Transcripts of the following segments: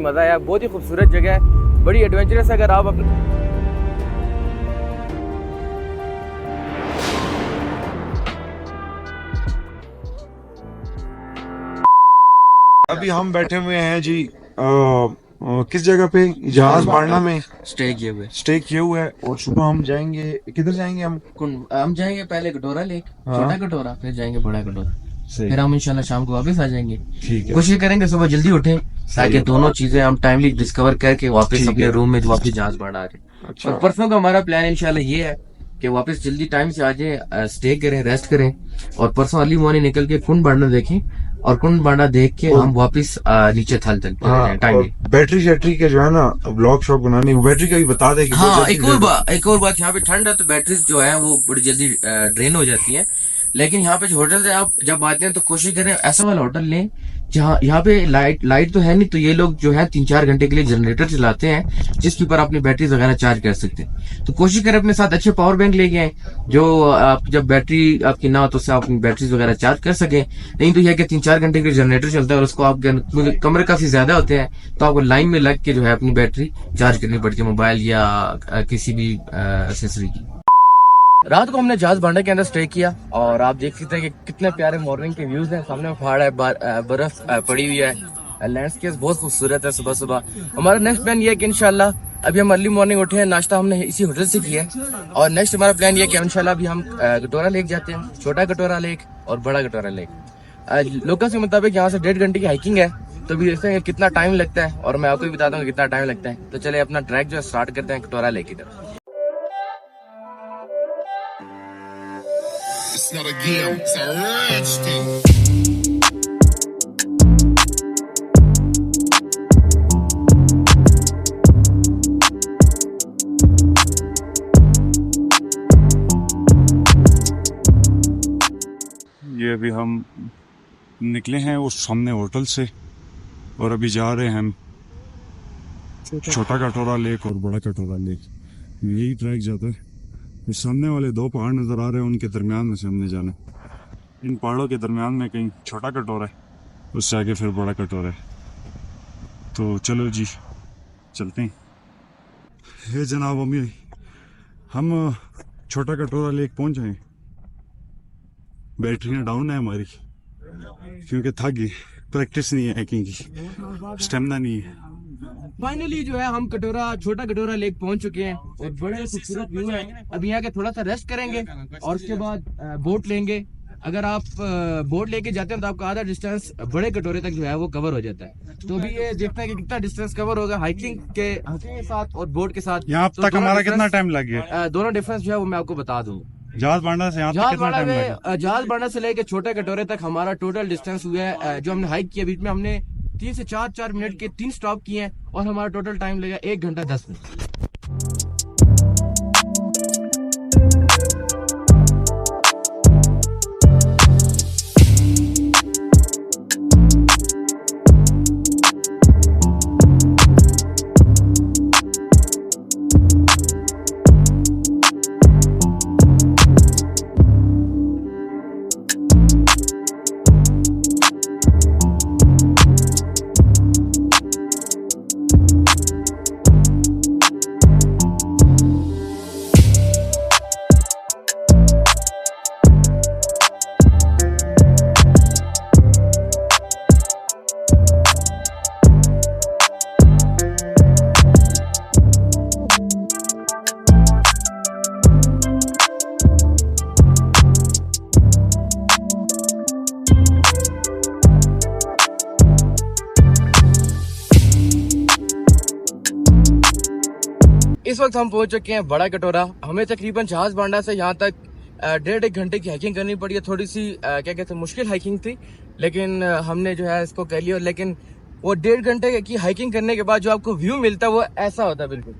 मज़ा आया। बहुत ही खूबसूरत जगह है, बड़ी एडवेंचरस। अगर आप अपने अभी हम बैठे हुए हैं जी किस जगह पे, जहाज बाड़ना में स्टे किए हुए स्टे किए हुए है। और सुबह हम जाएंगे, किधर जाएंगे हम जाएंगे पहले कटोरा लेक, हाँ। छोटा कटोरा, फिर जाएंगे बड़ा कटोरा, सही। फिर हम इंशाल्लाह शाम को वापस आ जाएंगे। ठीक है, कोशिश करेंगे सुबह जल्दी उठें ताकि दोनों चीजें हम टाइमली डिस्कवर करके वापस ठीक अपने है। रूम में वापस जहाज बाड़ा आ जाए। अच्छा। और परसों का हमारा प्लान इंशाल्लाह ये है कि वापस जल्दी टाइम से आ जाए, स्टे करें, रेस्ट करें, और परसों अर्ली मॉर्निंग निकल के कुंड बाड़ा देखें, और कुंड बाड़ा देख के हम वापस नीचे थल चलते हैं टाइमली। बैटरी शैटरी के जो है ना ब्लॉग शॉग बनाने, बैटरी का भी बता दे कि हाँ, एक और बात यहाँ पे ठंड है तो बैटरीज जो है वो बड़ी जल्दी ड्रेन हो जाती है। लेकिन यहाँ पे जो होटल से आप जब आते हैं तो कोशिश करें ऐसा वाला होटल लें जहाँ यहाँ पे लाइट तो है नहीं, तो ये लोग जो है 3-4 घंटे के लिए जनरेटर चलाते हैं जिसके ऊपर अपनी बैटरीज वगैरह चार्ज कर सकते हैं। तो कोशिश करें अपने साथ अच्छे पावर बैंक लेके आए, जो आप जब बैटरी आपकी ना हो तो उससे आप अपनी बैटरीज वगैरह चार्ज कर सकें। नहीं तो यह कि 3-4 घंटे के लिए जनरेटर चलता है और उसको आप कमरे काफी ज्यादा होते हैं तो आपको लाइन में लग के जो है अपनी बैटरी चार्ज करनी पड़ती है, मोबाइल या किसी भी एक्सेसरी की। रात को हमने जहाज बांडा के अंदर स्टे किया और आप देख सकते हैं कि कितने प्यारे मॉर्निंग के व्यूज हैं। सामने पहाड़ है, बर्फ पड़ी हुई है, लैंडस्केप बहुत खूबसूरत है। सुबह सुबह हमारा नेक्स्ट प्लान ये है कि इंशाल्लाह अभी हम अर्ली मॉर्निंग उठे हैं, नाश्ता हमने इसी होटल से किया है, और नेक्स्ट हमारा प्लान ये है कि इंशाल्लाह अभी हम कटोरा लेक जाते हैं, छोटा कटोरा लेक और बड़ा कटोरा लेक। लोकल के मुताबिक यहाँ से 1.5 घंटे की हाइकिंग है, तो भी देखते हैं कितना टाइम लगता है और मैं आपको भी बताता हूँ कितना टाइम लगता है। तो चले अपना ट्रैक जो है स्टार्ट करते हैं कटोरा लेक की तरफ। It's not a game, it's a rich thing. ये अभी हम निकले हैं उस सामने होटल से और अभी जा रहे हैं हम छोटा कटोरा लेक और बड़ा कटोरा लेक। यही ट्रैक जाता है। इस सामने वाले 2 पहाड़ नजर आ रहे हैं, उनके दरमियान में से हमने जाना है। इन पहाड़ों के दरमियान में कहीं छोटा कटोरा है, उससे आगे फिर बड़ा कटोरा है। तो चलो जी चलते हैं। हे जनाब अमी, हम छोटा कटोरा लेक पहुंच जाए। बैटरियां डाउन है हमारी क्योंकि थक गई, प्रैक्टिस नहीं है हाइकिंग की, स्टेमिना नहीं है। फाइनली जो है हम छोटा कटोरा लेक पहुंच चुके हैं और बड़े खूबसूरत व्यू है। अब यहाँ के थोड़ा सा रेस्ट करेंगे और उसके बाद बोट लेंगे। अगर आप बोट लेके जाते हैं तो आपका आधा डिस्टेंस बड़े कटोरे तक जो है वो कवर हो जाता है। तो भी ये देखते हैं कि कितना डिस्टेंस कवर होगा हाइकिंग के साथ और बोट के साथ। यहाँ तो तक हमारा कितना टाइम लग गया? दोनों डिफरेंस जो है वो मैं आपको बता दूं। जहाज बांडा से यहाँ तक कितना टाइम लगा? जहाज बांडा से लेके छोटे कटोरे तक हमारा टोटल डिस्टेंस हुआ है, जो हमने हाइक किया बीच में हमने 3 से 4 मिनट के 3 स्टॉप किए हैं और हमारा टोटल टाइम लगा 1 घंटा 10 मिनट। इस वक्त हम पहुंच चुके हैं बड़ा कटोरा। हमें तकरीबन जहाज बांडा से यहाँ तक 1.5 घंटे की हाइकिंग करनी पड़ी है। थोड़ी सी क्या कहते हैं मुश्किल हाइकिंग थी, लेकिन हमने जो है इसको कर लिया। लेकिन वो 1.5 घंटे की हाइकिंग करने के बाद जो आपको व्यू मिलता है वो ऐसा होता है। बिल्कुल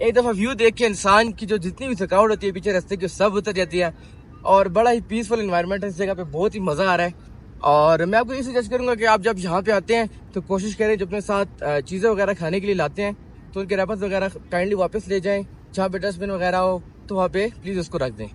एक दफा व्यू देख के इंसान की जो जितनी भी थकावट होती है पीछे रास्ते की सब उतर जाती है और बड़ा ही पीसफुल एनवायरनमेंट है इस जगह पे, बहुत ही मजा आ रहा है। और मैं आपको ये सजेस्ट करूंगा कि आप जब यहाँ पे आते हैं तो कोशिश करें जो अपने साथ चीजें वगैरह खाने के लिए लाते हैं तो उनके रैपर्स वगैरह काइंडली वापस ले जाएं। जहाँ पे डस्टबिन वगैरह हो तो वहाँ पे प्लीज उसको रख दें।